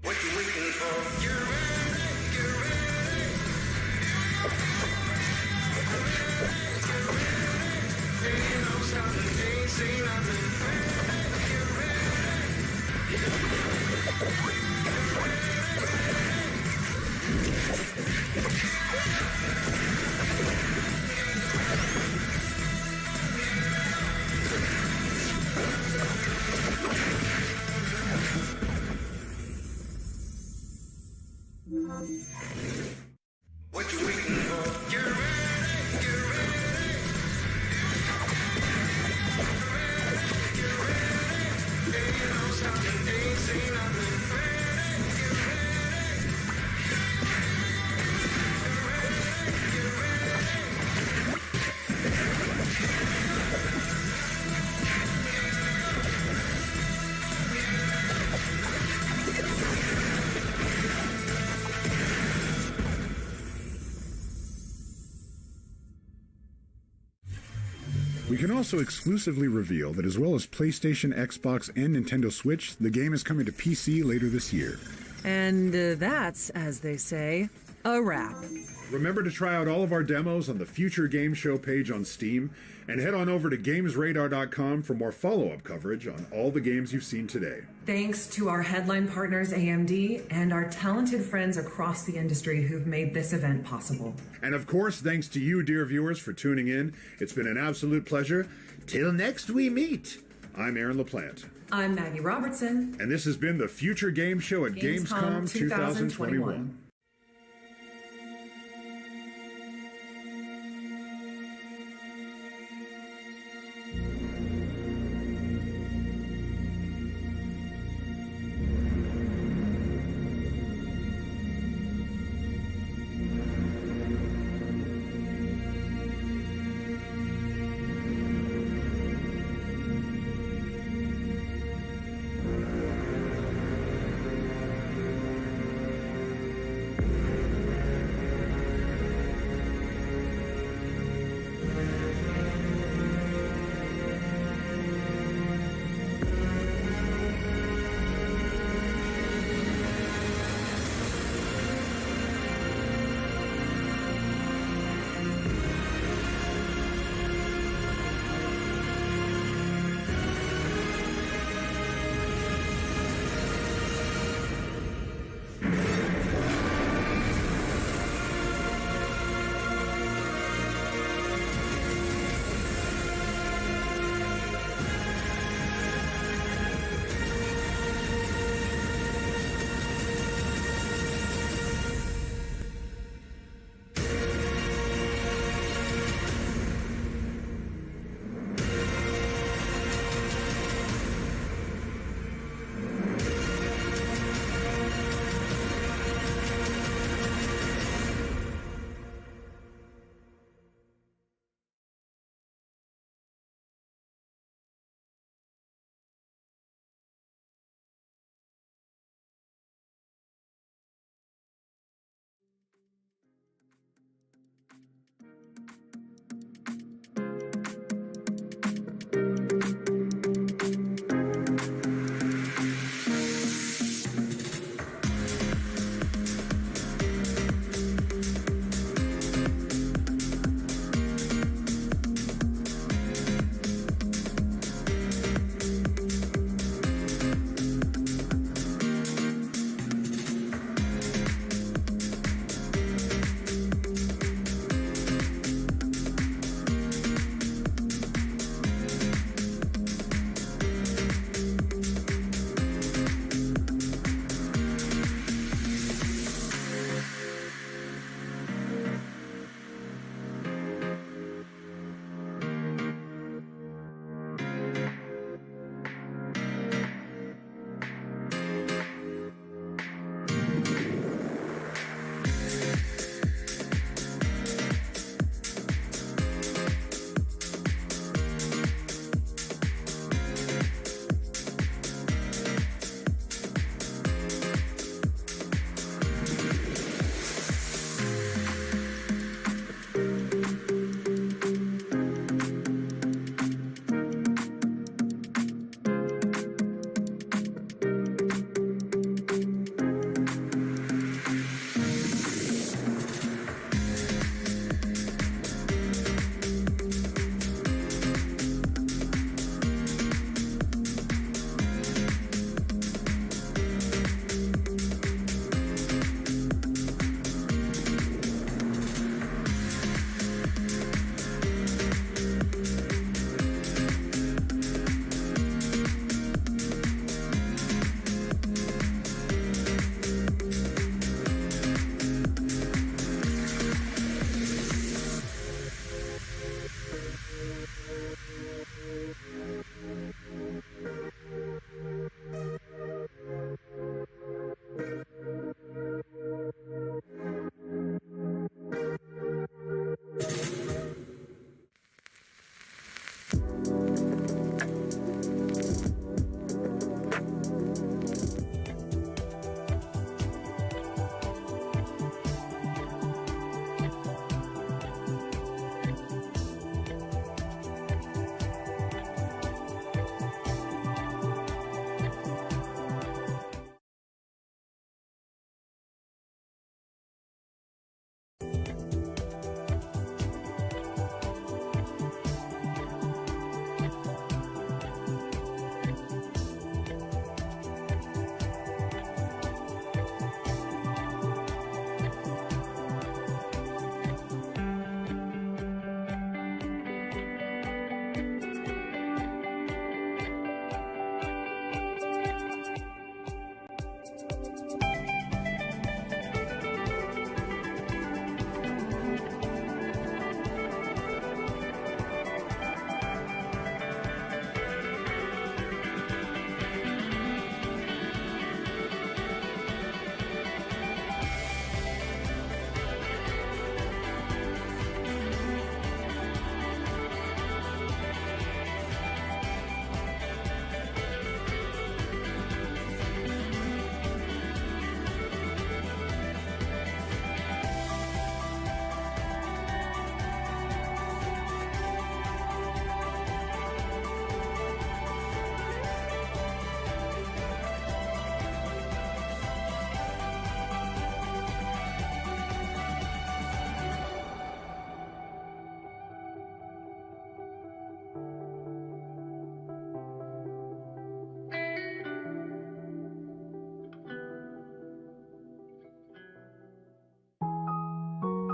What you waiting for? Get ready, get ready. Get ready, ain't no stopping, ain't seen nothing. Ready, get We can also exclusively reveal that as well as PlayStation, Xbox, and Nintendo Switch, the game is coming to PC later this year. And that's, as they say, a wrap. Remember to try out all of our demos on the Future Game Show page on Steam, and head on over to GamesRadar.com for more follow-up coverage on all the games you've seen today. Thanks to our headline partners AMD and our talented friends across the industry who've made this event possible. And of course, thanks to you, dear viewers, for tuning in. It's been an absolute pleasure. Till next we meet, I'm Aaron LaPlante. I'm Maggie Robertson. And this has been the Future Game Show at Gamescom 2021.